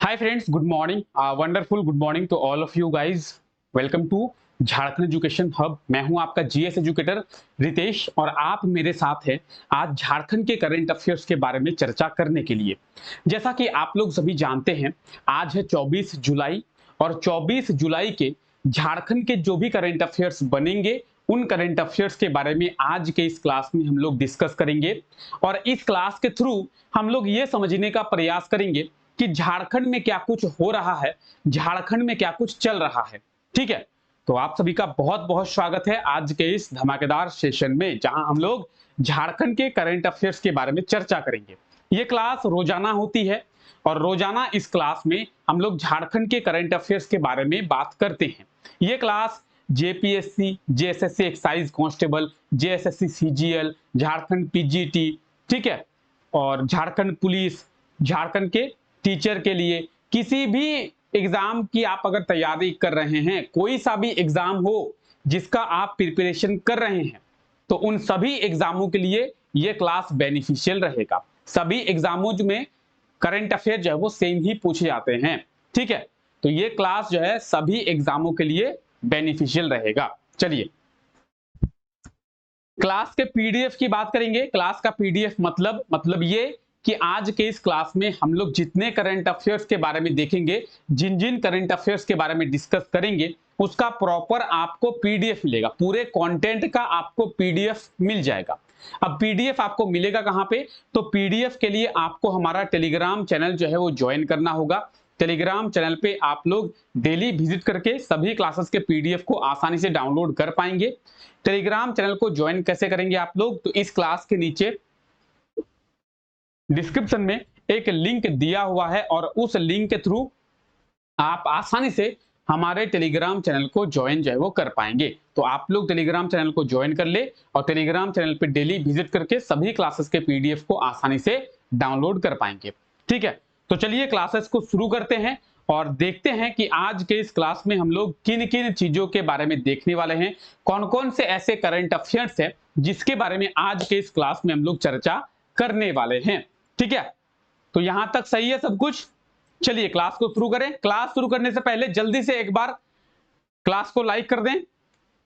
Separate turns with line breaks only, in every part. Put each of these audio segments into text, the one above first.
Hi friends, good morning. Wonderful good morning to all of you guys. Welcome to Jharkhand education hub. मैं हूं आपका GS educator Ritesh और आप मेरे साथ हैं आज झारखंड के करंट अफेयर्स के बारे में चर्चा करने के लिए। जैसा कि आप लोग सभी जानते हैं, आज है 24 जुलाई और 24 जुलाई के झारखंड के जो भी करंट अफेयर्स बनेंगे उन करंट अफेयर्स के बारे में आज के इस क्लास में हम लोग डिस्कस करेंगे और इस क्लास के थ्रू हम लोग ये समझने का प्रयास करेंगे कि झारखंड में क्या कुछ हो रहा है, झारखंड में क्या कुछ चल रहा है। ठीक है, तो आप सभी का बहुत बहुत स्वागत है आज के इस धमाकेदार सेशन में, जहां हम लोग झारखंड के करंट अफेयर्स के बारे में चर्चा करेंगे। ये क्लास रोजाना होती है और रोजाना इस क्लास में हम लोग झारखंड के करंट अफेयर्स के बारे में बात करते हैं। ये class JPSC, JSSC excise constable, JSSC CGL, Jharkhand PGT, ठीक है, और झारखंड पुलिस, झारखंड के टीचर के लिए, किसी भी एग्जाम की आप अगर तैयारी कर रहे हैं, कोई सा भी एग्जाम हो जिसका आप प्रिपरेशन कर रहे हैं, तो उन सभी एग्जामों के लिए यह क्लास बेनिफिशियल रहेगा। सभी एग्जामों में करंट अफेयर जो है वो सेम ही पूछे जाते हैं। ठीक है, तो ये क्लास जो है सभी एग्जामों के लिए बेनिफिशियल रहेगा। चलिए क्लास के पीडीएफ की बात करेंगे। क्लास का पीडीएफ मतलब ये कि आज के इस क्लास में हम लोग जितने करंट अफेयर्स के बारे में देखेंगे, जिन जिन करंट अफेयर्स के बारे में डिस्कस करेंगे, उसका प्रॉपर आपको पीडीएफ मिलेगा, पूरे कंटेंट का आपको पीडीएफ मिल जाएगा। अब पीडीएफ आपको मिलेगा कहां पे? तो पीडीएफ के लिए आपको हमारा टेलीग्राम चैनल जो है वो ज्वाइन करना होगा। टेलीग्राम चैनल पे आप लोग डेली विजिट करके सभी क्लासेस के पीडीएफ को आसानी से डाउनलोड कर पाएंगे। टेलीग्राम चैनल को ज्वाइन कैसे करेंगे आप लोग? तो इस क्लास के नीचे डिस्क्रिप्शन में एक लिंक दिया हुआ है और उस लिंक के थ्रू आप आसानी से हमारे टेलीग्राम चैनल को ज्वाइन जो है वो कर पाएंगे। तो आप लोग टेलीग्राम चैनल को ज्वाइन कर ले और टेलीग्राम चैनल पे डेली विजिट करके सभी क्लासेस के पीडीएफ को आसानी से डाउनलोड कर पाएंगे। ठीक है, तो चलिए क्लासेस को शुरू करते हैं और देखते हैं कि आज के इस क्लास में हम लोग किन किन चीजों के बारे में देखने वाले हैं, कौन कौन से ऐसे करंट अफेयर्स है जिसके बारे में आज के इस क्लास में हम लोग चर्चा करने वाले हैं। ठीक है, तो यहां तक सही है सब कुछ। चलिए क्लास को शुरू करें। क्लास शुरू करने से पहले जल्दी से एक बार क्लास को लाइक कर दें।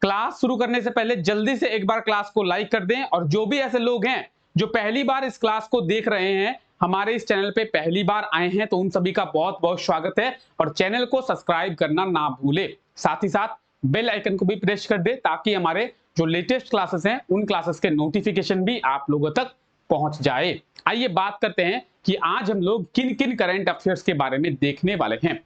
क्लास शुरू करने से पहले जल्दी से एक बार क्लास को लाइक कर दें। और जो भी ऐसे लोग हैं जो पहली बार इस क्लास को देख रहे हैं, हमारे इस चैनल पे पहली बार आए हैं, तो उन सभी का बहुत बहुत स्वागत है और चैनल को सब्सक्राइब करना ना भूले। साथ ही साथ बेल आइकन को भी प्रेस कर दे ताकि हमारे जो लेटेस्ट क्लासेस हैं उन क्लासेस के नोटिफिकेशन भी आप लोगों तक पहुंच जाए। आइए बात करते हैं कि आज हम लोग किन किन करंट अफेयर्स के बारे में देखने वाले हैं।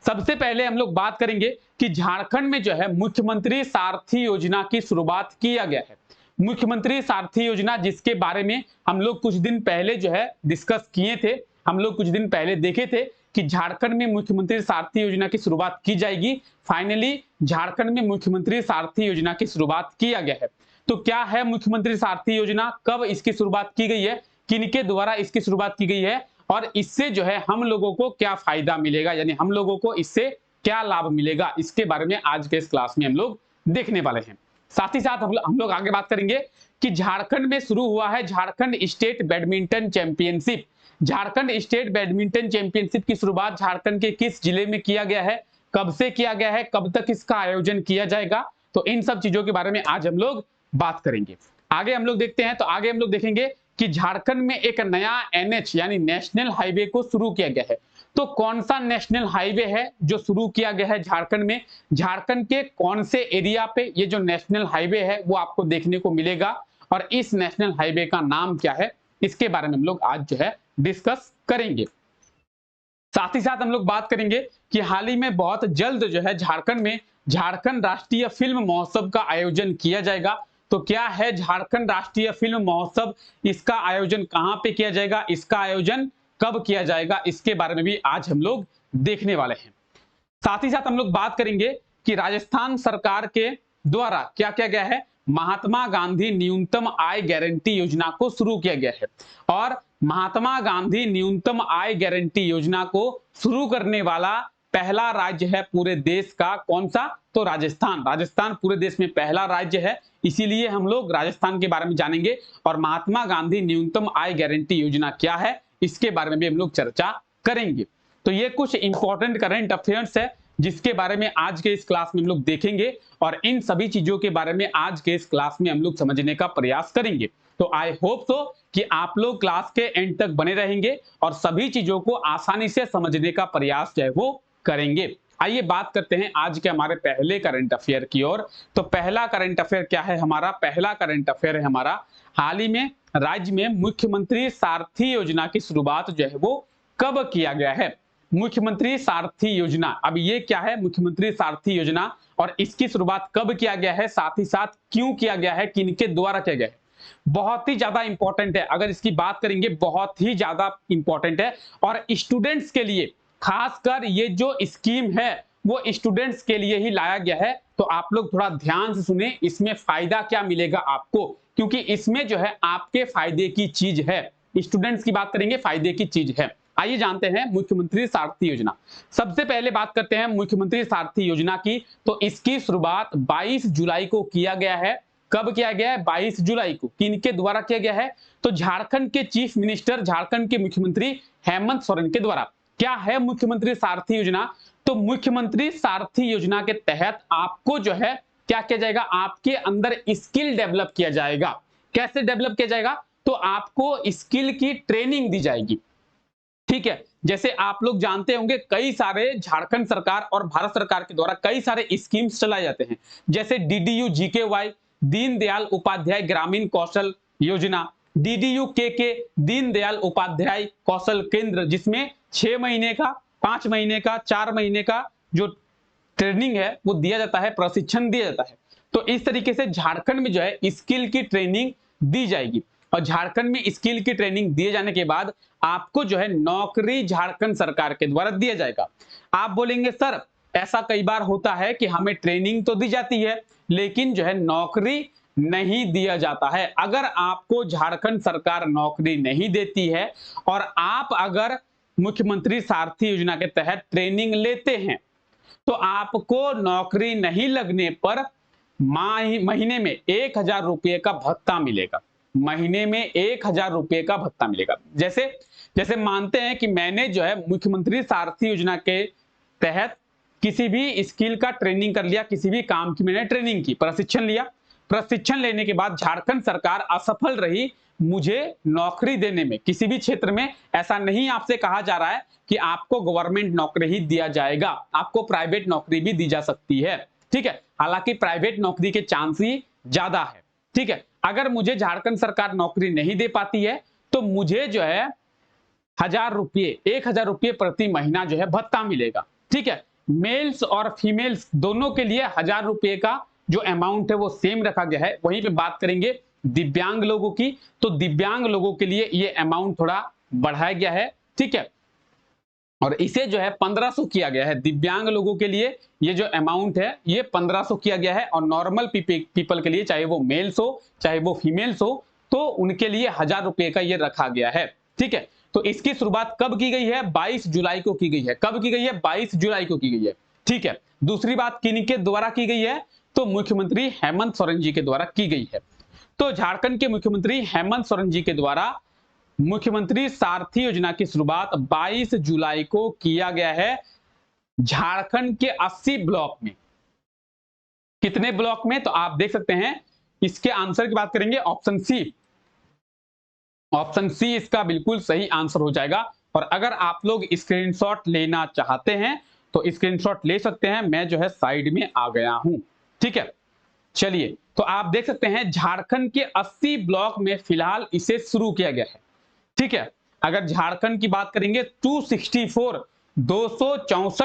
सबसे पहले हम लोग बात करेंगे कि झारखंड में जो है मुख्यमंत्री सारथी योजना की शुरुआत किया गया है। मुख्यमंत्री सारथी योजना जिसके बारे में हम लोग कुछ दिन पहले जो है डिस्कस किए थे, हम लोग कुछ दिन पहले देखे थे कि झारखंड में मुख्यमंत्री सारथी योजना की शुरुआत की जाएगी। फाइनली झारखंड में मुख्यमंत्री सारथी योजना की शुरुआत किया गया है। तो क्या है मुख्यमंत्री सारथी योजना, कब इसकी शुरुआत की गई है, किनके द्वारा इसकी शुरुआत की गई है और इससे जो है हम लोगों को क्या फायदा मिलेगा, यानी हम लोगों को इससे क्या लाभ मिलेगा, इसके बारे में आज के इस क्लास में हम लोग देखने वाले हैं। साथ ही साथ हम लोग आगे बात करेंगे कि झारखंड में शुरू हुआ है Jharkhand state badminton championship. Jharkhand state badminton championship की शुरुआत झारखंड के किस जिले में किया गया है, कब से किया गया है, कब तक इसका आयोजन किया जाएगा, तो इन सब चीजों के बारे में आज हम लोग बात करेंगे। आगे हम लोग देखते हैं, तो आगे हम लोग देखेंगे कि झारखंड में एक नया एनएच यानी नेशनल हाईवे को शुरू किया गया है। तो कौन सा नेशनल हाईवे है जो शुरू किया गया है झारखंड में, झारखंड के कौन से एरिया पे ये जो नेशनल हाईवे है वो आपको देखने को मिलेगा और इस नेशनल हाईवे का नाम क्या है, इसके बारे में हम लोग आज जो है डिस्कस करेंगे। साथ ही साथ हम लोग बात करेंगे कि हाल ही में बहुत जल्द जो है झारखंड में झारखंड राष्ट्रीय फिल्म महोत्सव का आयोजन किया जाएगा। तो क्या है झारखंड राष्ट्रीय फिल्म महोत्सव, इसका आयोजन कहां पे किया जाएगा, इसका आयोजन कब किया जाएगा, इसके बारे में भी आज हम लोग देखने वाले हैं। साथ ही साथ हम लोग बात करेंगे कि राजस्थान सरकार के द्वारा क्या किया गया है, महात्मा गांधी न्यूनतम आय गारंटी योजना को शुरू किया गया है। और महात्मा गांधी न्यूनतम आय गारंटी योजना को शुरू करने वाला पहला राज्य है पूरे देश का, कौन सा? तो राजस्थान। राजस्थान पूरे देश में पहला राज्य है, इसीलिए हम लोग राजस्थान के बारे में जानेंगे और महात्मा गांधी न्यूनतम आय गारंटी योजना क्या है इसके बारे में भी हम लोग चर्चा करेंगे। तो ये कुछ इंपॉर्टेंट करंट अफेयर्स है जिसके बारे में आज के इस क्लास में हम लोग देखेंगे और इन सभी चीजों के बारे में आज के इस क्लास में हम लोग समझने का प्रयास करेंगे। तो आई होप सो कि आप लोग क्लास के एंड तक बने रहेंगे और सभी चीजों को आसानी से समझने का प्रयास जो है वो करेंगे। आइए बात करते हैं आज के हमारे पहले करंट अफेयर की ओर। तो पहला करंट अफेयर क्या है हमारा? पहला करंट अफेयर है हमारा, हाल ही में राज्य में मुख्यमंत्री सारथी योजना की शुरुआत जो है वो कब किया गया है? मुख्यमंत्री सारथी योजना, अब ये क्या है मुख्यमंत्री सारथी योजना और इसकी शुरुआत कब किया गया है, साथ ही साथ क्यों किया गया है, किनके द्वारा किया गया है? बहुत ही ज्यादा इंपॉर्टेंट है। अगर इसकी बात करेंगे बहुत ही ज्यादा इंपॉर्टेंट है और स्टूडेंट्स के लिए खासकर ये जो स्कीम है वो स्टूडेंट्स के लिए ही लाया गया है। तो आप लोग थोड़ा ध्यान से सुने, इसमें फायदा क्या मिलेगा आपको, क्योंकि इसमें जो है आपके फायदे की चीज है। स्टूडेंट्स की बात करेंगे, फायदे की चीज है। आइए जानते हैं मुख्यमंत्री सारथी योजना। सबसे पहले बात करते हैं मुख्यमंत्री सारथी योजना की। तो इसकी शुरुआत 22 जुलाई को किया गया है। कब किया गया है? 22 जुलाई को। किनके द्वारा किया गया है? तो झारखंड के चीफ मिनिस्टर, झारखंड के मुख्यमंत्री हेमंत सोरेन के द्वारा। क्या है मुख्यमंत्री सारथी योजना? तो मुख्यमंत्री सारथी योजना के तहत आपको जो है क्या किया जाएगा, आपके अंदर स्किल डेवलप किया जाएगा। कैसे डेवलप किया जाएगा? तो आपको स्किल की ट्रेनिंग दी जाएगी। ठीक है, जैसे आप लोग जानते होंगे कई सारे झारखंड सरकार और भारत सरकार के द्वारा कई सारे स्कीम्स चलाए जाते हैं, जैसे डीडीयू जीकेवाई, दीनदयाल उपाध्याय ग्रामीण कौशल योजना, डीडीयू के दीनदयाल उपाध्याय कौशल केंद्र, जिसमें 6 महीने का, 5 महीने का, 4 महीने का जो ट्रेनिंग है वो दिया जाता है, प्रशिक्षण दिया जाता है। तो इस तरीके से झारखंड में जो है स्किल की ट्रेनिंग दी जाएगी और झारखंड में स्किल की ट्रेनिंग दिए जाने के बाद आपको जो है नौकरी झारखंड सरकार के द्वारा दिया जाएगा। आप बोलेंगे सर ऐसा कई बार होता है कि हमें ट्रेनिंग तो दी जाती है लेकिन जो है नौकरी नहीं दिया जाता है। अगर आपको झारखंड सरकार नौकरी नहीं देती है और आप अगर मुख्यमंत्री सारथी योजना के तहत ट्रेनिंग लेते हैं तो आपको नौकरी नहीं लगने पर महीने में 1000 रुपये का भत्ता मिलेगा। महीने में 1000 रुपये का भत्ता मिलेगा। जैसे जैसे मानते हैं कि मैंने जो है मुख्यमंत्री सारथी योजना के तहत किसी भी स्किल का ट्रेनिंग कर लिया, किसी भी काम की मैंने ट्रेनिंग की, प्रशिक्षण लिया। प्रशिक्षण लेने के बाद झारखंड सरकार असफल रही मुझे नौकरी देने में, किसी भी क्षेत्र में ऐसा नहीं आपसे कहा जा रहा है कि आपको गवर्नमेंट नौकरी ही दिया जाएगा, आपको प्राइवेट नौकरी भी दी जा सकती है। ठीक है, हालांकि प्राइवेट नौकरी के चांस ही ज्यादा है। ठीक है, अगर मुझे झारखंड सरकार नौकरी नहीं दे पाती है तो मुझे जो है 1000 रुपये, 1000 रुपये प्रति महीना जो है भत्ता मिलेगा। ठीक है, मेल्स और फीमेल्स दोनों के लिए 1000 रुपये का जो अमाउंट है वो सेम रखा गया है। वहीं पे बात करेंगे दिव्यांग लोगों की, तो दिव्यांग लोगों के लिए ये अमाउंट थोड़ा बढ़ाया गया है। ठीक है, और इसे जो है 1500 किया गया है। दिव्यांग लोगों के लिए ये जो अमाउंट है ये 1500 किया गया है और नॉर्मल पीपल के लिए, चाहे वो मेल्स हो चाहे वो फीमेल्स हो, तो उनके लिए 1000 रुपये का ये रखा गया है। ठीक है, तो इसकी शुरुआत कब की गई है? 22 जुलाई को की गई है। कब की गई है? 22 जुलाई को की गई है। ठीक है, दूसरी बात किनके द्वारा की गई है? तो मुख्यमंत्री हेमंत सोरेन जी के द्वारा की गई है। तो झारखंड के मुख्यमंत्री हेमंत सोरेन जी के द्वारा मुख्यमंत्री सारथी योजना की शुरुआत 22 जुलाई को किया गया है झारखंड के 80 ब्लॉक में। कितने ब्लॉक में? तो आप देख सकते हैं इसके आंसर की बात करेंगे, ऑप्शन सी। ऑप्शन सी इसका बिल्कुल सही आंसर हो जाएगा। और अगर आप लोग स्क्रीनशॉट लेना चाहते हैं तो स्क्रीनशॉट ले सकते हैं, मैं जो है साइड में आ गया हूं। ठीक है, चलिए, तो आप देख सकते हैं झारखंड के 80 ब्लॉक में फिलहाल इसे शुरू किया गया है। ठीक है, अगर झारखंड की बात करेंगे 264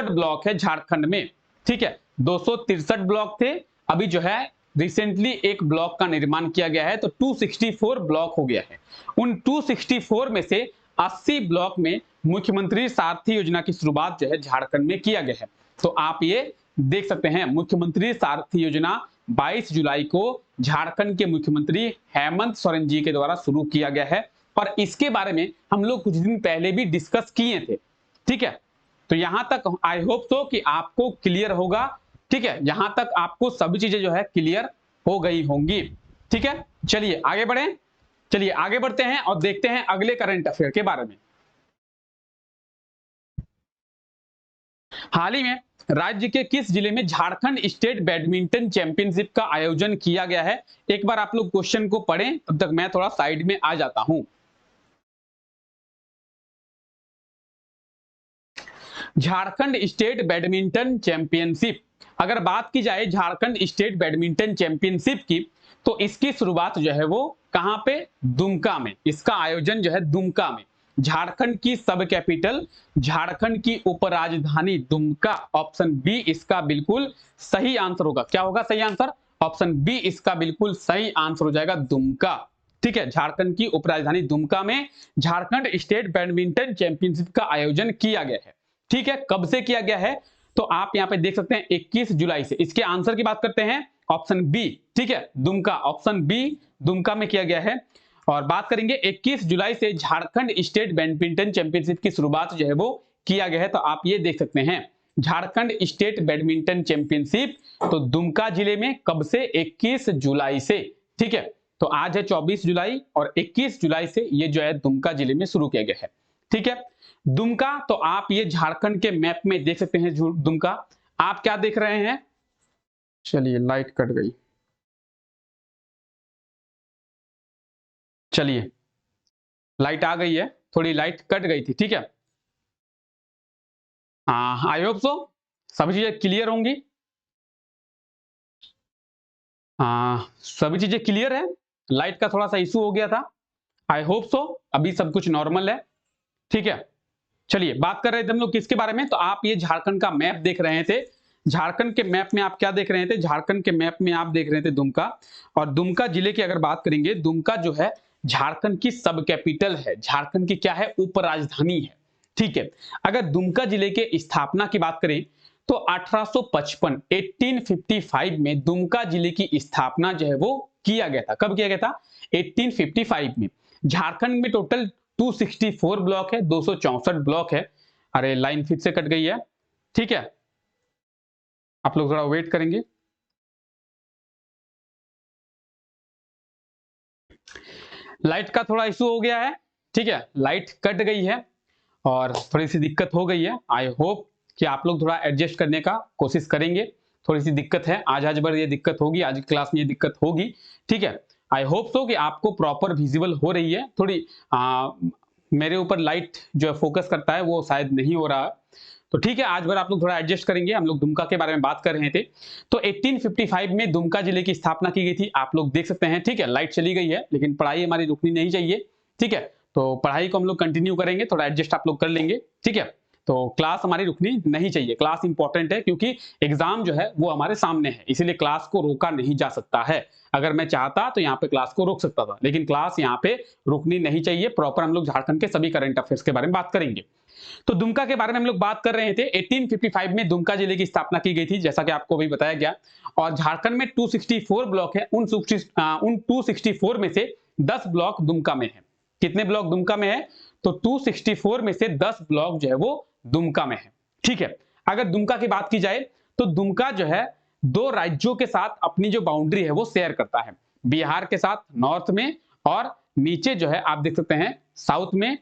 ब्लॉक है झारखंड में। ठीक है, 263 ब्लॉक थे, अभी जो है रिसेंटली एक ब्लॉक का निर्माण किया गया है तो 264 ब्लॉक हो गया है। उन 264 में से 80 ब्लॉक में मुख्यमंत्री सारथी योजना की शुरुआत जो है झारखंड में किया गया है। तो आप ये देख सकते हैं मुख्यमंत्री सारथी योजना 22 जुलाई को झारखंड के मुख्यमंत्री हेमंत सोरेन जी के द्वारा शुरू किया गया है और इसके बारे में हम लोग कुछ दिन पहले भी डिस्कस किए थे। ठीक है, तो यहां तक आई होप सो कि आपको क्लियर होगा। ठीक है, यहां तक आपको सभी चीजें जो है क्लियर हो गई होंगी। ठीक है, चलिए आगे बढ़ें। चलिए आगे बढ़ते हैं और देखते हैं अगले करंट अफेयर के बारे में। हाल ही में राज्य के किस जिले में झारखंड स्टेट बैडमिंटन चैंपियनशिप का आयोजन किया गया है? एक बार आप लोग क्वेश्चन को पढ़ें, तब तक मैं थोड़ा साइड में आ जाता हूं। झारखंड स्टेट बैडमिंटन चैंपियनशिप, अगर बात की जाए झारखंड स्टेट बैडमिंटन चैंपियनशिप की, तो इसकी शुरुआत जो है वो कहां पे? दुमका में। इसका आयोजन जो है दुमका में, झारखंड की सब कैपिटल, झारखंड की उपराजधानी दुमका। ऑप्शन बी इसका बिल्कुल सही आंसर होगा। क्या होगा सही आंसर? ऑप्शन बी इसका बिल्कुल सही आंसर हो जाएगा, दुमका। ठीक है, झारखंड की उपराजधानी दुमका में झारखंड स्टेट बैडमिंटन चैंपियनशिप का आयोजन किया गया है। ठीक है, कब से किया गया है? तो आप यहां पे देख सकते हैं 21 जुलाई से। इसके आंसर की बात करते हैं, ऑप्शन बी। ठीक है, दुमका, ऑप्शन बी दुमका में किया गया है। और बात करेंगे 21 जुलाई से झारखंड स्टेट बैडमिंटन चैंपियनशिप की शुरुआत जो है वो किया गया है। तो आप ये देख सकते हैं झारखंड स्टेट बैडमिंटन चैंपियनशिप तो दुमका जिले में कब से? 21 जुलाई से। ठीक है, तो आज है 24 जुलाई और 21 जुलाई से ये जो है दुमका जिले में शुरू किया गया है। ठीक है, दुमका, तो आप ये झारखंड के मैप में देख सकते हैं दुमका। आप क्या देख रहे हैं? चलिए, लाइट कट गई। चलिए, लाइट आ गई है, थोड़ी लाइट कट गई थी। ठीक है, हाँ, आई होप सो सभी चीजें क्लियर होंगी। हाँ, सभी चीजें क्लियर है। लाइट का थोड़ा सा इशू हो गया था। आई होप सो अभी सब कुछ नॉर्मल है। ठीक है, चलिए, बात कर रहे थे हम लोग किसके बारे में? तो आप ये झारखंड का मैप देख रहे थे। झारखंड के मैप में आप क्या देख रहे थे? झारखंड के मैप में आप देख रहे थे दुमका। और दुमका जिले की अगर बात करेंगे, दुमका जो है झारखंड की सब कैपिटल है, झारखंड की क्या है? उपराजधानी है। ठीक है, अगर दुमका जिले के स्थापना की बात करें तो 1855 1855 में दुमका जिले की स्थापना जो है वो किया गया था। कब किया गया था? 1855 में। झारखंड में टोटल 264 ब्लॉक है, 264 ब्लॉक है। अरे, लाइन फिर से कट गई है। ठीक है, आप लोग थोड़ा वेट करेंगे। लाइट का थोड़ा इशू हो गया है। ठीक है, लाइट कट गई है और थोड़ी सी दिक्कत हो गई है। आई होप कि आप लोग थोड़ा एडजस्ट करने का कोशिश करेंगे। थोड़ी सी दिक्कत है, आज भर ये दिक्कत होगी, आज की क्लास में ये दिक्कत होगी। ठीक है, आई होप सो कि आपको प्रॉपर विजिबल हो रही है। थोड़ी मेरे ऊपर लाइट जो है फोकस करता है वो शायद नहीं हो रहा। तो ठीक है, आज भर आप लोग थोड़ा एडजस्ट करेंगे। हम लोग दुमका के बारे में बात कर रहे थे। तो 1855 में दुमका जिले की स्थापना की गई थी, आप लोग देख सकते हैं। ठीक है, लाइट चली गई है लेकिन पढ़ाई हमारी रुकनी नहीं चाहिए। ठीक है, तो पढ़ाई को हम लोग कंटिन्यू करेंगे, थोड़ा एडजस्ट आप लोग कर लेंगे। ठीक है, तो क्लास हमारी रुकनी नहीं चाहिए। क्लास इंपॉर्टेंट है क्योंकि एग्जाम जो है वो हमारे सामने है, इसीलिए क्लास को रोका नहीं जा सकता है। अगर मैं चाहता तो यहाँ पे क्लास को रोक सकता था, लेकिन क्लास यहाँ पे रुकनी नहीं चाहिए। प्रॉपर हम लोग झारखंड के सभी करंट अफेयर्स के बारे में बात करेंगे। तो दुमका के बारे में हम लोग बात कर रहे थे। 1855 में दुमका जिले की स्थापना की गई थी, जैसा कि आपको अभी बताया गया। और झारखंड में 264 ब्लॉक है। उन 264 में से 10 ब्लॉक दुमका में है। कितने ब्लॉक दुमका में है? तो 264 में से 10 ब्लॉक जो है वो दुमका में है। ठीक है, अगर दुमका की बात की जाए तो दुमका जो है 2 राज्यों के साथ अपनी जो बाउंड्री है वो शेयर करता है। बिहार के साथ नॉर्थ में, और नीचे जो है आप देख सकते हैं साउथ में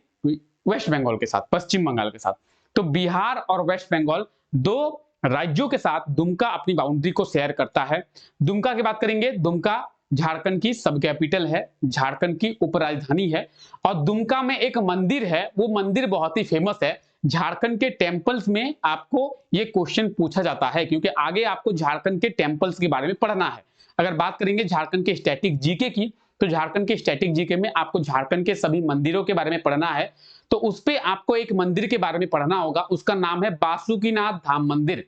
वेस्ट बंगाल के साथ, पश्चिम बंगाल के साथ। तो बिहार और वेस्ट बंगाल 2 राज्यों के साथ दुमका अपनी बाउंड्री को शेयर करता है। दुमका की बात करेंगे, दुमका झारखंड की सब कैपिटल है, झारखंड की उपराजधानी है। और दुमका में एक मंदिर है, वो मंदिर बहुत ही फेमस है। झारखंड के टेम्पल्स में आपको ये क्वेश्चन पूछा जाता है, क्योंकि आगे आपको झारखंड के टेम्पल्स के बारे में पढ़ना है। अगर बात करेंगे झारखंड के स्टैटिक जीके की, तो झारखंड के स्टैटिक जीके में आपको झारखंड के सभी मंदिरों के बारे में पढ़ना है। तो उस पे आपको एक मंदिर के बारे में पढ़ना होगा, उसका नाम है बासुकीनाथ धाम मंदिर।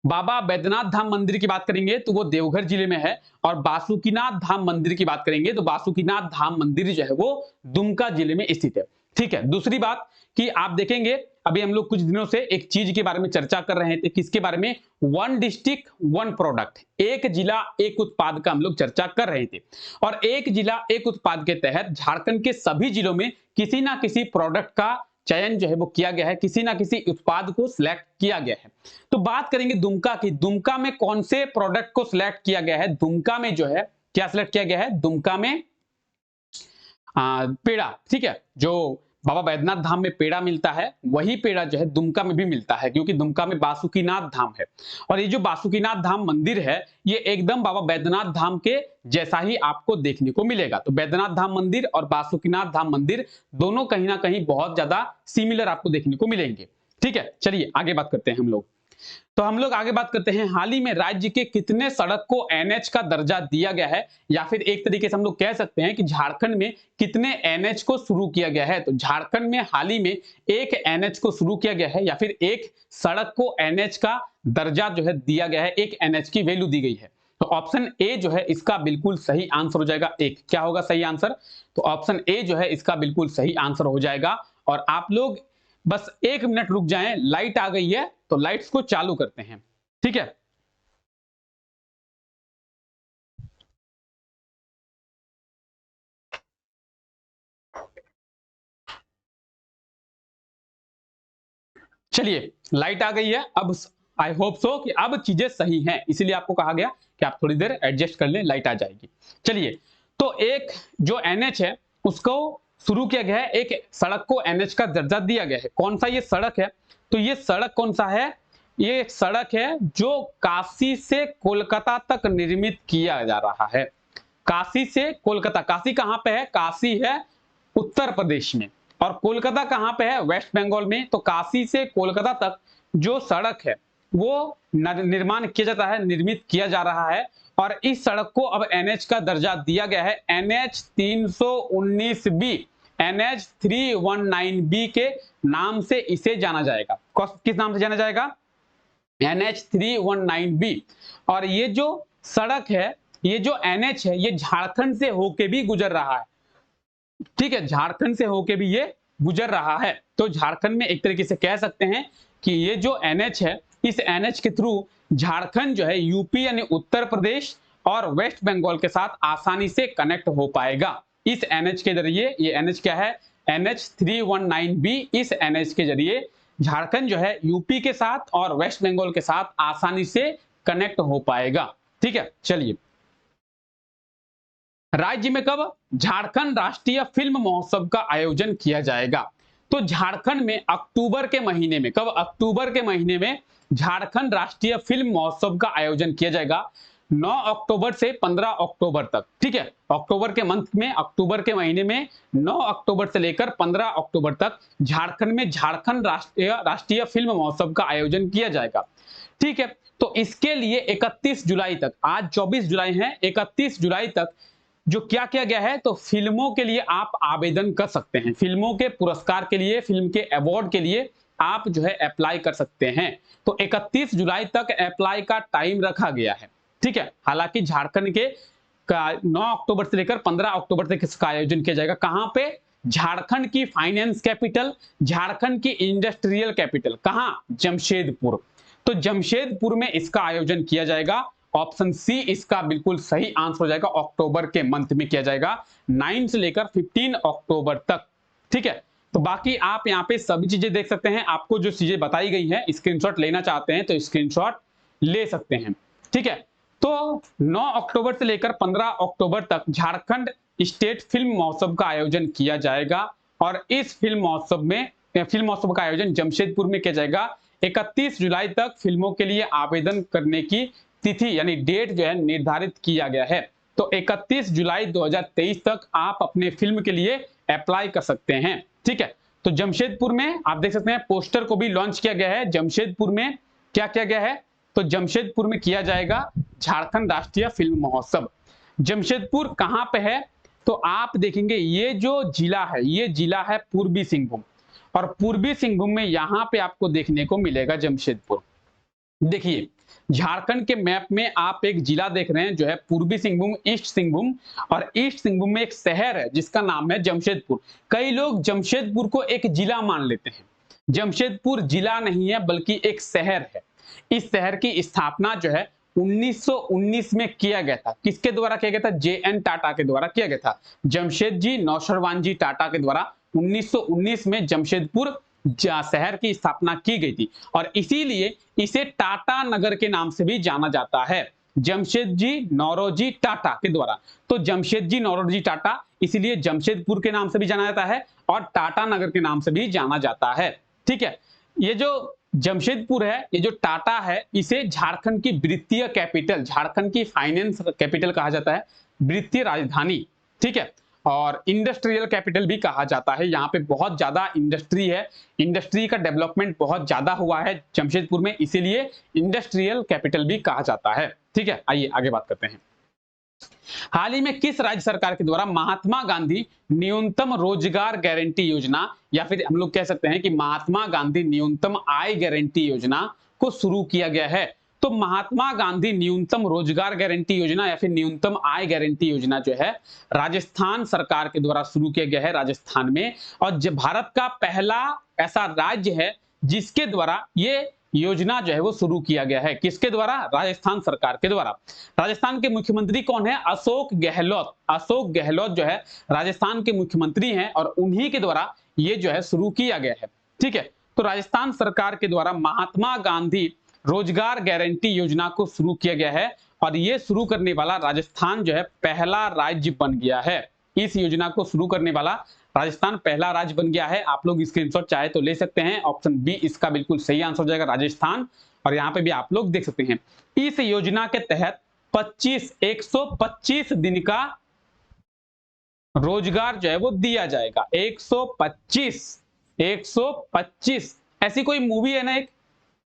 बाबा बैद्यनाथ धाम मंदिर की बात करेंगे तो वो देवघर जिले में है। और बासुकीनाथ धाम मंदिर की बात करेंगे तो बासुकीनाथ धाम मंदिर जो है वो दुमका जिले में स्थित है। ठीक है, दूसरी बात कि आप देखेंगे अभी हम लोग कुछ दिनों से एक चीज के बारे में चर्चा कर रहे थे। किसके बारे में? वन डिस्ट्रिक्ट वन प्रोडक्ट, एक जिला एक उत्पाद का हम लोग चर्चा कर रहे थे। और एक जिला एक उत्पाद के तहत झारखंड के सभी जिलों में किसी ना किसी प्रोडक्ट का चयन जो है वो किया गया है, किसी ना किसी उत्पाद को सिलेक्ट किया गया है। तो बात करेंगे दुमका की। दुमका में कौन से प्रोडक्ट को सिलेक्ट किया गया है? दुमका में जो है क्या सिलेक्ट किया गया है? दुमका में पेड़ा। ठीक है, जो बाबा बैद्यनाथ धाम में पेड़ा मिलता है, वही पेड़ा जो है दुमका में भी मिलता है, क्योंकि दुमका में बासुकीनाथ धाम है। और ये जो बासुकीनाथ धाम मंदिर है, ये एकदम बाबा बैद्यनाथ धाम के जैसा ही आपको देखने को मिलेगा। तो बैद्यनाथ धाम मंदिर और बासुकीनाथ धाम मंदिर दोनों कहीं ना कहीं बहुत ज्यादा सिमिलर आपको देखने को मिलेंगे। ठीक है, चलिए आगे बात करते हैं हम लोग। तो हम लोग आगे बात करते हैं, हाल ही में राज्य के कितने सड़क को एनएच का दर्जा दिया गया है, या फिर एक तरीके से हम लोग कह सकते हैं कि झारखंड में कितने एनएच को शुरू किया गया है। तो झारखंड में हाल ही में एक एनएच को शुरू किया गया है, या फिर एक सड़क को एनएच का दर्जा जो है दिया गया है, एक एनएच की वैल्यू दी गई है। तो ऑप्शन ए जो है इसका बिल्कुल सही आंसर हो जाएगा। एक क्या होगा सही आंसर? तो ऑप्शन ए जो है इसका बिल्कुल सही आंसर हो जाएगा। और आप लोग बस 1 मिनट रुक जाएं, लाइट आ गई है तो लाइट्स को चालू करते हैं। ठीक है, चलिए लाइट आ गई है। अब आई होप सो कि अब चीजें सही हैं, इसीलिए आपको कहा गया कि आप थोड़ी देर एडजस्ट कर लें, लाइट आ जाएगी। चलिए, तो एक जो एनएच है उसको शुरू किया गया है, एक सड़क को एनएच का दर्जा दिया गया है। कौन सा ये सड़क है? तो ये सड़क कौन सा है? ये एक सड़क है जो काशी से कोलकाता तक निर्मित किया जा रहा है। काशी से कोलकाता, काशी कहां पे है? काशी है उत्तर प्रदेश में, और कोलकाता कहां पे है? वेस्ट बंगाल में। तो काशी से कोलकाता तक जो सड़क है वो निर्माण किया जाता है, निर्मित किया जा रहा है। और इस सड़क को अब एनएच का दर्जा दिया गया है, एनएच 319 बी, एनएच 319 बी के नाम से इसे जाना जाएगा। किस नाम से जाना जाएगा? NH 319 B. और ये जो सड़क है, ये जो एनएच है, ये झारखंड से होके भी गुजर रहा है। ठीक है, झारखंड से होके भी ये गुजर रहा है। तो झारखंड में एक तरीके से कह सकते हैं कि ये जो एनएच है, इस एनएच के थ्रू झारखंड जो है यूपी यानी उत्तर प्रदेश और वेस्ट बंगाल के साथ आसानी से कनेक्ट हो पाएगा। इस एनएच के जरिए, ये एनएच क्या है? NH 319 B. इस एनएच के जरिए झारखंड जो है यूपी के साथ और वेस्ट बंगाल के साथ आसानी से कनेक्ट हो पाएगा। ठीक है, चलिए, राज्य में कब झारखंड राष्ट्रीय फिल्म महोत्सव का आयोजन किया जाएगा? तो झारखंड में अक्टूबर के महीने में, कब? अक्टूबर के महीने में झारखंड राष्ट्रीय फिल्म महोत्सव का आयोजन किया जाएगा, 9 अक्टूबर से 15 अक्टूबर तक। ठीक है, अक्टूबर के मंथ में, अक्टूबर के महीने में 9 अक्टूबर से लेकर 15 अक्टूबर तक झारखंड में झारखंड राष्ट्रीय फिल्म महोत्सव का आयोजन किया जाएगा। ठीक है, तो इसके लिए 31 जुलाई तक, आज 24 जुलाई है, 31 जुलाई तक जो क्या किया गया है, तो फिल्मों के लिए आप आवेदन कर सकते हैं। फिल्मों के पुरस्कार के लिए, फिल्म के अवार्ड के लिए आप जो है अप्लाई कर सकते हैं। तो 31 जुलाई तक अप्लाई का टाइम रखा गया है। ठीक है, हालांकि झारखंड के 9 अक्टूबर से लेकर 15 अक्टूबर तक इसका आयोजन किया जाएगा। कहां पे? झारखंड की फाइनेंस कैपिटल, झारखंड की इंडस्ट्रियल कैपिटल, कहां? जमशेदपुर। तो जमशेदपुर में इसका आयोजन किया जाएगा। ऑप्शन सी इसका बिल्कुल सही आंसर हो जाएगा। अक्टूबर के मंथ में किया जाएगा, 9 से लेकर 15 अक्टूबर तक। ठीक है, तो बाकी आप यहाँ पे सभी चीजें देख सकते हैं। आपको जो चीजें बताई गई हैं, स्क्रीनशॉट लेना चाहते हैं तो स्क्रीनशॉट ले सकते हैं। ठीक है, तो 9 अक्टूबर से लेकर 15 अक्टूबर तक झारखंड स्टेट फिल्म महोत्सव का आयोजन किया जाएगा। और इस फिल्म महोत्सव का आयोजन जमशेदपुर में किया जाएगा। 31 जुलाई तक फिल्मों के लिए आवेदन करने की तिथि यानी डेट जो है निर्धारित किया गया है। तो 31 जुलाई 2023 तक आप अपने फिल्म के लिए अप्लाई कर सकते हैं। ठीक है, तो जमशेदपुर में आप देख सकते हैं पोस्टर को भी लॉन्च किया गया है। जमशेदपुर में क्या किया गया है? तो जमशेदपुर में किया जाएगा झारखंड राष्ट्रीय फिल्म महोत्सव। जमशेदपुर कहां पे है? तो आप देखेंगे ये जो जिला है, ये जिला है पूर्वी सिंहभूम, और पूर्वी सिंहभूम में यहां पे आपको देखने को मिलेगा जमशेदपुर। देखिए, झारखंड के मैप में आप एक जिला देख रहे हैं जो है पूर्वी सिंहभूम, ईस्ट सिंहभूम, और ईस्ट सिंहभूम में एक शहर है जिसका नाम है जमशेदपुर। कई लोग जमशेदपुर को एक जिला मान लेते हैं। जमशेदपुर जिला नहीं है बल्कि एक शहर है। इस शहर की स्थापना जो है 1919 में किया गया था। किसके द्वारा किया गया था? JN टाटा के द्वारा किया गया था। जमशेदजी नौशरवान जी टाटा के द्वारा 1919 में जमशेदपुर शहर की स्थापना की गई थी, और इसीलिए इसे टाटा नगर के नाम से भी जाना जाता है। जमशेदजी नौरोजी टाटा के द्वारा। तो जमशेदजी नौरोजी टाटा इसीलिए जमशेदपुर के नाम से भी जाना जाता है और टाटा नगर के नाम से भी जाना जाता है। ठीक है, ये जो जमशेदपुर है, ये जो टाटा है, इसे झारखंड की वित्तीय कैपिटल, झारखंड की फाइनेंस कैपिटल कहा जाता है, वित्तीय राजधानी। ठीक है, और इंडस्ट्रियल कैपिटल भी कहा जाता है। यहाँ पे बहुत ज्यादा इंडस्ट्री है, इंडस्ट्री का डेवलपमेंट बहुत ज्यादा हुआ है जमशेदपुर में, इसीलिए इंडस्ट्रियल कैपिटल भी कहा जाता है। ठीक है, आइए आगे बात करते हैं। हाल ही में किस राज्य सरकार के द्वारा महात्मा गांधी न्यूनतम रोजगार गारंटी योजना, या फिर हम लोग कह सकते हैं कि महात्मा गांधी न्यूनतम आय गारंटी योजना को शुरू किया गया है? तो महात्मा गांधी न्यूनतम रोजगार गारंटी योजना या फिर न्यूनतम आय गारंटी योजना जो है राजस्थान सरकार के द्वारा शुरू किया गया है, राजस्थान में। और भारत का पहला ऐसा राज्य है जिसके द्वारा ये योजना जो है वो शुरू किया गया है। किसके द्वारा? राजस्थान सरकार के द्वारा। राजस्थान के मुख्यमंत्री कौन है? अशोक गहलोत। अशोक गहलोत जो है राजस्थान के मुख्यमंत्री हैं और उन्हीं के द्वारा ये जो है शुरू किया गया है। ठीक है, तो राजस्थान सरकार के द्वारा महात्मा गांधी रोजगार गारंटी योजना को शुरू किया गया है और ये शुरू करने वाला राजस्थान जो है पहला राज्य बन गया है। इस योजना को शुरू करने वाला राजस्थान पहला राज्य बन गया है। आप लोग स्क्रीनशॉट चाहे तो ले सकते हैं, ऑप्शन बी इसका बिल्कुल सही आंसर हो जाएगा, राजस्थान। और यहाँ पे भी आप लोग देख सकते हैं इस योजना के तहत 125 दिन का रोजगार जो है वो दिया जाएगा। 125 ऐसी कोई मूवी है ना, एक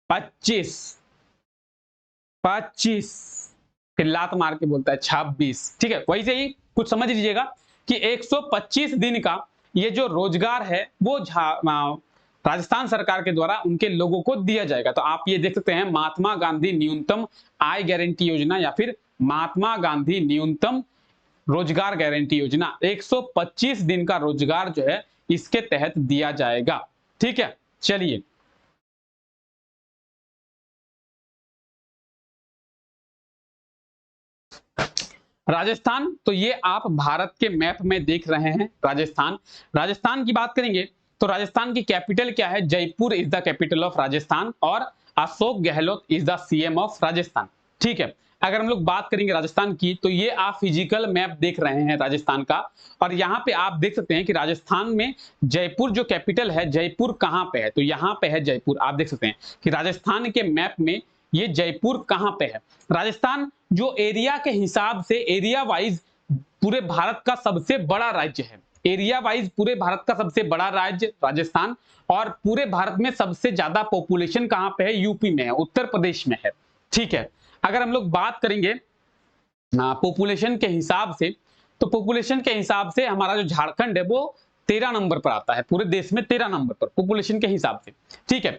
25 फिर लात मार के बोलता है 26। ठीक है, वैसे ही कुछ समझ लीजिएगा कि 125 दिन का ये जो रोजगार है वो राजस्थान सरकार के द्वारा उनके लोगों को दिया जाएगा। तो आप ये देख सकते हैं महात्मा गांधी न्यूनतम आय गारंटी योजना या फिर महात्मा गांधी न्यूनतम रोजगार गारंटी योजना, 125 दिन का रोजगार जो है इसके तहत दिया जाएगा। ठीक है, चलिए राजस्थान, तो ये आप भारत के मैप में देख रहे हैं राजस्थान की बात करेंगे तो राजस्थान की कैपिटल क्या है? Jaipur is the capital of Rajasthan और Ashok Gehlot is the CM of Rajasthan. ठीक है, अगर हम लोग बात करेंगे राजस्थान की तो ये आप फिजिकल मैप देख रहे हैं राजस्थान का, और यहाँ पे आप देख सकते हैं कि राजस्थान में जयपुर जो कैपिटल है, जयपुर कहाँ पे है? तो यहाँ पे है जयपुर। आप देख सकते हैं कि राजस्थान के मैप में ये जयपुर कहाँ पे है। राजस्थान जो एरिया के हिसाब से, एरिया वाइज पूरे भारत का सबसे बड़ा राज्य है। एरिया वाइज पूरे भारत का सबसे बड़ा राज्य राजस्थान, और पूरे भारत में सबसे ज्यादा पॉपुलेशन कहाँ पे है? यूपी में है, उत्तर प्रदेश में है। ठीक है, अगर हम लोग बात करेंगे पॉपुलेशन के हिसाब से, तो पॉपुलेशन के हिसाब से हमारा जो झारखंड है वो 13 नंबर पर आता है, पूरे देश में 13 नंबर पर पॉपुलेशन के हिसाब से। ठीक है,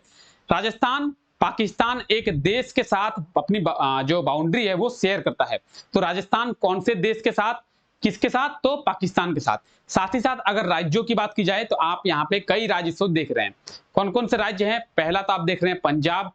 राजस्थान पाकिस्तान एक देश के साथ अपनी जो बाउंड्री है वो शेयर करता है। तो राजस्थान कौन से देश के साथ, किसके साथ? तो पाकिस्तान के साथ। साथ ही साथ अगर राज्यों की बात की जाए तो आप यहाँ पे कई राज्य देख रहे हैं। कौन कौन से राज्य हैं? पहला तो आप देख रहे हैं पंजाब,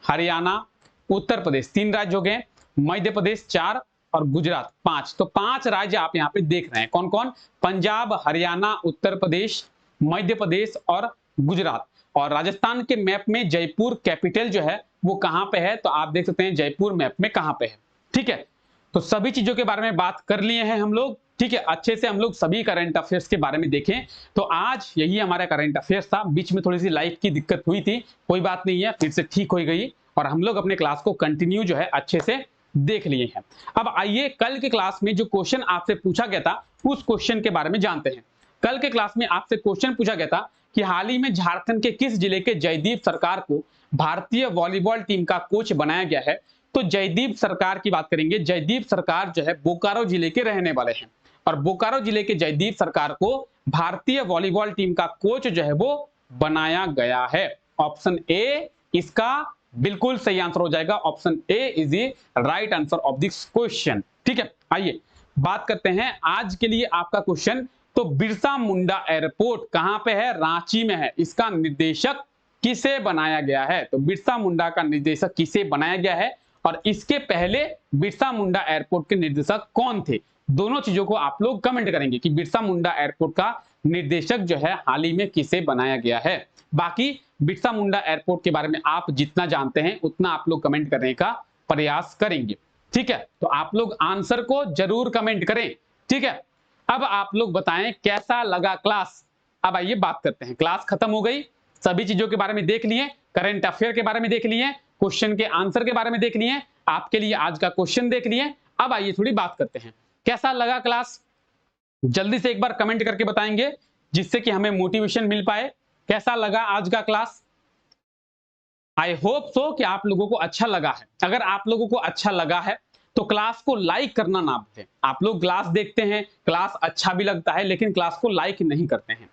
हरियाणा, उत्तर प्रदेश, 3 राज्य हो गए, मध्य प्रदेश 4 और गुजरात 5। तो 5 राज्य आप यहाँ पे देख रहे हैं। कौन कौन? पंजाब, हरियाणा, उत्तर प्रदेश, मध्य प्रदेश और गुजरात। और राजस्थान के मैप में जयपुर कैपिटल जो है वो कहां पे है? तो आप देख सकते हैं जयपुर मैप में कहां पे है। ठीक है, तो सभी चीजों के बारे में बात कर लिए हैं हम लोग। ठीक है, अच्छे से हम लोग सभी करंट अफेयर्स के बारे में देखें। तो आज यही हमारा करंट अफेयर्स था। बीच में थोड़ी सी लाइट की दिक्कत हुई थी, कोई बात नहीं है, फिर से ठीक हो गई और हम लोग अपने क्लास को कंटिन्यू जो है अच्छे से देख लिए हैं। अब आइए कल के क्लास में जो क्वेश्चन आपसे पूछा गया था उस क्वेश्चन के बारे में जानते हैं। कल के क्लास में आपसे क्वेश्चन पूछा गया था कि हाल ही में झारखंड के किस जिले के जयदीप सरकार को भारतीय वॉलीबॉल टीम का कोच बनाया गया है? तो जयदीप सरकार की बात करेंगे। जयदीप सरकार जो है बोकारो जिले के रहने वाले हैं और बोकारो जिले के जयदीप सरकार को भारतीय वॉलीबॉल टीम का कोच जो है वो बनाया गया है। ऑप्शन ए इसका बिल्कुल सही आंसर हो जाएगा। Option A is the right answer of this question. ठीक है, आइए बात करते हैं आज के लिए आपका क्वेश्चन। तो बिरसा मुंडा एयरपोर्ट कहां पे है? रांची में है। इसका निर्देशक किसे बनाया गया है? तो बिरसा मुंडा का निर्देशक किसे बनाया गया है और इसके पहले बिरसा मुंडा एयरपोर्ट के निर्देशक कौन थे? दोनों चीजों को आप लोग कमेंट करेंगे कि बिरसा मुंडा एयरपोर्ट का निर्देशक जो है हाल ही में किसे बनाया गया है। बाकी बिरसा मुंडा एयरपोर्ट के बारे में आप जितना जानते हैं उतना आप लोग कमेंट करने का प्रयास करेंगे। ठीक है, तो आप लोग आंसर को जरूर कमेंट करें। ठीक है, अब आप लोग बताएं कैसा लगा क्लास। अब आइए बात करते हैं, क्लास खत्म हो गई, सभी चीजों के बारे में देख लिए, करंट अफेयर के बारे में देख लिए, क्वेश्चन के आंसर के बारे में देख लिए, आपके लिए आज का क्वेश्चन देख लिए। अब आइए थोड़ी बात करते हैं, कैसा लगा क्लास, जल्दी से एक बार कमेंट करके बताएंगे जिससे कि हमें मोटिवेशन मिल पाए। कैसा लगा आज का क्लास? आई होप सो कि आप लोगों को अच्छा लगा है। अगर आप लोगों को अच्छा लगा है तो क्लास को लाइक करना ना भूलें। आप लोग क्लास देखते हैं, क्लास अच्छा भी लगता है, लेकिन क्लास को लाइक नहीं करते हैं,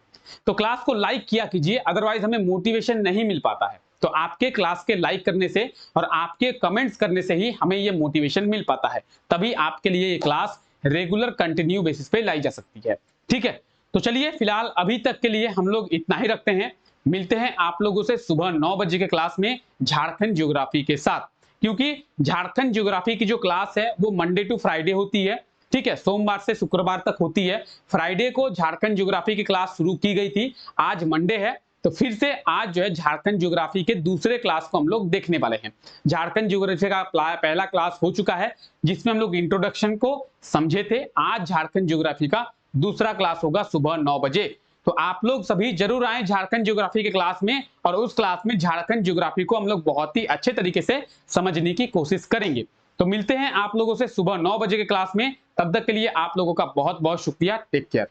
तो क्लास को लाइक किया कीजिए, अदरवाइज हमें मोटिवेशन नहीं मिल पाता है। तो आपके क्लास के लाइक करने से और आपके कमेंट्स करने से ही हमें ये मोटिवेशन मिल पाता है, तभी आपके लिए ये क्लास रेगुलर कंटिन्यू बेसिस पे लाई जा सकती है। ठीक है, तो चलिए फिलहाल अभी तक के लिए हम लोग इतना ही रखते हैं। मिलते हैं आप लोगों से सुबह 9 बजे के क्लास में झारखंड ज्योग्राफी के साथ, क्योंकि झारखंड ज्योग्राफी की जो क्लास है वो मंडे टू फ्राइडे होती है। ठीक है, सोमवार से शुक्रवार तक होती है। फ्राइडे को झारखंड ज्योग्राफी की क्लास शुरू की गई थी, आज मंडे है, तो फिर से आज जो है झारखंड ज्योग्राफी के दूसरे क्लास को हम लोग देखने वाले हैं। झारखंड ज्योग्राफी का पहला क्लास हो चुका है जिसमें हम लोग इंट्रोडक्शन को समझे थे। आज झारखंड ज्योग्राफी का दूसरा क्लास होगा सुबह 9 बजे। तो आप लोग सभी जरूर आए झारखंड ज्योग्राफी के क्लास में, और उस क्लास में झारखंड ज्योग्राफी को हम लोग बहुत ही अच्छे तरीके से समझने की कोशिश करेंगे। तो मिलते हैं आप लोगों से सुबह 9 बजे के क्लास में, तब तक के लिए आप लोगों का बहुत बहुत शुक्रिया। Take care.